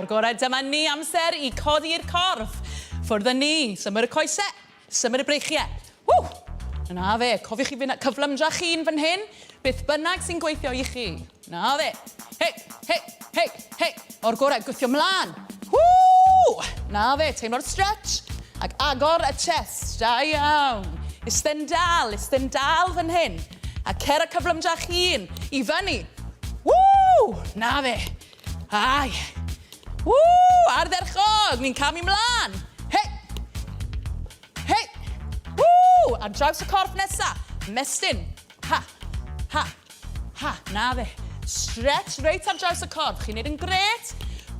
gorau, dyma ni amser I codi'r corff. Ffwrdd â ni, symud y coesau, symud y breichiau. Ww! Na fe, cofiwch chi fynd cyflymdra chi'n fan hyn, beth bynnag sy'n gweithio I chi. Na fe. Hei, hei, hei, hei. O'r gorau, gwthio mlaen. Ww! Na fe, teimlo'r stretch. Ac agor y chest. Da iawn. Isten dal fan hyn. A cer y cyflymdra chi'n I fyny. Ww! Na fe. Ai. Ww! Ardderchog, ni'n camu mlaen. Hei! Hei! Ww! Ar draws y corff nesa. Mestyn. Ha! Ha! Ha! Na fe. Stretch reit ar draws y corff. Chi'n neud yn gret.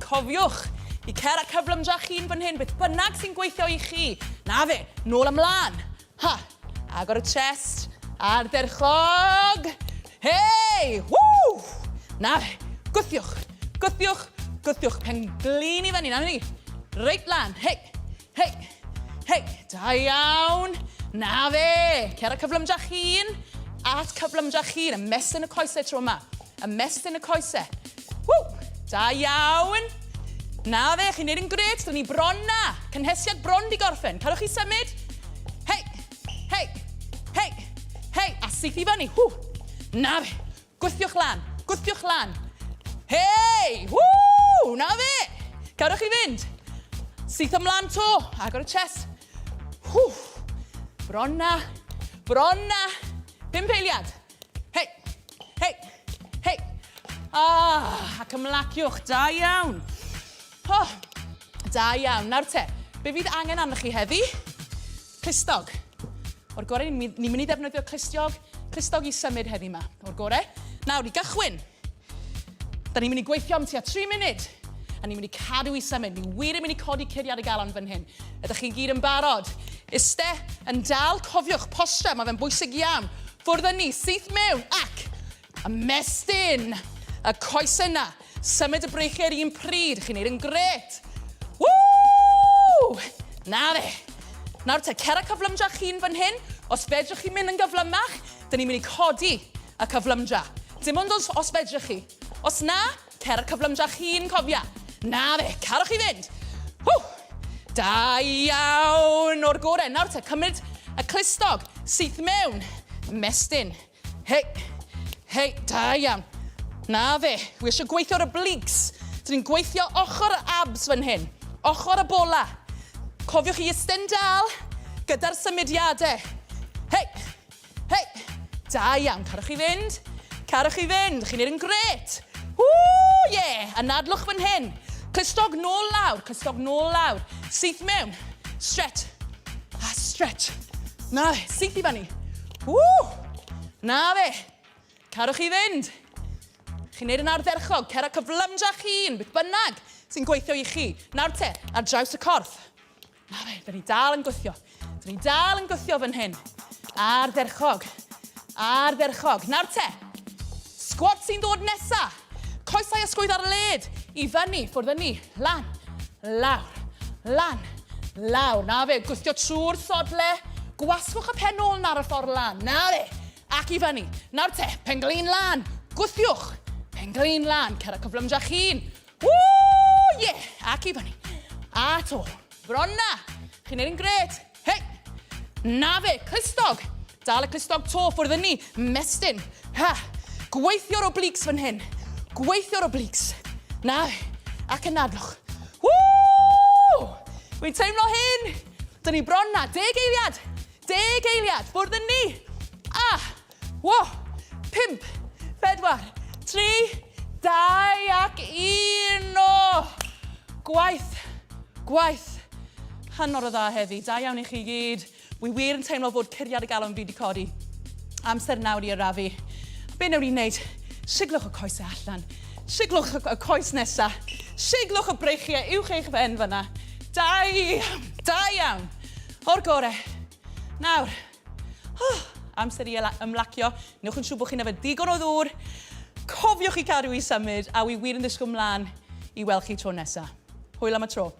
Cofiwch I cer a cyflymdra chi'n fan hyn. Beth bynnag sy'n gweithio I chi. Na fe. Nôl ymlaen. Ha! Agor y chest. Ardderchog. Hei! Ww! Na fe. Gwthiwch. Gwthiwch. Gwthiwch. Pen glin I fyny. Na ni. Reit lan. Hei. Hei. Hei. Da iawn. Na fe. Cer a cyflymdra chi'n. At cyflymdra chi'n. Ymestyn y coesau tro yma. Ymestyn y coesau. Ww! Da iawn. Na fe. Chi'n neud yn gret. Dyna ni bron na. Cynhesiad bron di gorffen. Cadwch chi symud. Hei. Hei. Hei. Hei. A syth I fyny. Ww! Na fe. Gwthiwch lan. Gwthiwch lan. Hei! Ww! Na fe! Cadwch chi fynd. Syth ymlaen to. Agor y chest. Ww! Bron na. Bron na. 5 eiliad. Hei! Hei! Hei! Ac ymlaciwch. Da iawn. Oh, da iawn. Nawr te, be fydd angen arnoch chi heddi? Clustog. O'r gorau, ni'n mynd I ddefnyddio clustog I symud heddi yma. O'r gorau. Nawr, I gychwyn. Da ni'n mynd I gweithio am tua 3 munud. A ni'n mynd I cadw I symud. Ni wir yn mynd I codi curiad y galon fan hyn. Ydych chi gyd yn barod. Iste, yn dal, cofiwch, posture, mae fe'n bwysig iawn. Ffwrdd â ni, syth mewn, ac ymestyn y coesau yna. Symud y breichiau'r un pryd. Chi'n neud yn gret. Ww! Na fe. Nawr te, cer a cyflymdra chi'n fan hyn. Os fedrwch chi mynd yn gyflymach, dyn ni'n mynd I codi y cyflymdra. Dim ond os fedrwch chi. Os na, cer a cyflymdra chi'n cofia. Na fe, carwch chi fynd. Ww! Da iawn o'r gorau. Nawr te, cymryd y clustog. Syth mewn. Mestyn. Hei. Hei, da iawn. Na fe, wi eisiau gweithio ar y obliques. Dyn ni'n gweithio ochr y abs fan hyn. Ochr y bola. Cofiwch chi isten dal gyda'r symudiadau. Hei! Hei! Da iawn, carwch chi fynd. Carwch chi fynd, chi'n neud yn gret. Ww, ie! Anadlwch fan hyn. Clustog nôl lawr, clustog nôl lawr. Syth mewn. Stretch. Stretch. Na fe, syth I fyny. Ww! Na fe. Carwch chi fynd. Chi'n neud yn ardderchog, cer a cyflymdra chi'n, beth bynnag sy'n gweithio I chi. Nawr te, ar draws y corff. Na fe, dyn ni dal yn gwythio. Dyn ni dal yn gwythio fan hyn. Ardderchog. Ardderchog. Nawr te, squat sy'n dod nesa. Coesau ysgwydd ar y led. I fyny, ffwrdd â ni. Lan, lawr, lan, lawr. Na fe, gwythio trwy'r sodle. Gwasgwch y pen ôl na'r ffordd lan. Na fe, ac I fyny. Nawr te, pen glin lan. Gwthiwch. Pen glin lan, cer a cyflymdra chi'n. Ww, ie, ac I fyny. A to, bron na. Chi'n neud yn gret. Hei, na fe, clustog. Dal y clustog to, ffwrdd â ni. Mestyn. Ha, gweithio'r obliques fan hyn. Gweithio'r obliques. Na fe, ac yn nadlwch. Ww, wy'n teimlo hyn. Dyn ni bron na, 10 eiliad. 10 eiliad, ffwrdd â ni. Wo, 5, 4, 3, 2 ac 1. Gwaith, gwaith. Hanor o dda heddi, da iawn I chi gyd. Wi wir yn teimlo fod curiad y galon fi wedi codi. Amser nawr I arafu. Be newn ni wneud? Siglwch y coesau allan. Siglwch y coes nesa. Siglwch y breichiau uwch eich fen fyna. Da iawn, da iawn. O'r gorau. Nawr, amser I ymlacio. Newch yn siŵr bod chi'n efo digon o ddŵr. Cofiwch I cadw I symud, a wi wir yn ddisgwyl mlaen I weld chi tro nesa. Hwyl am y tro.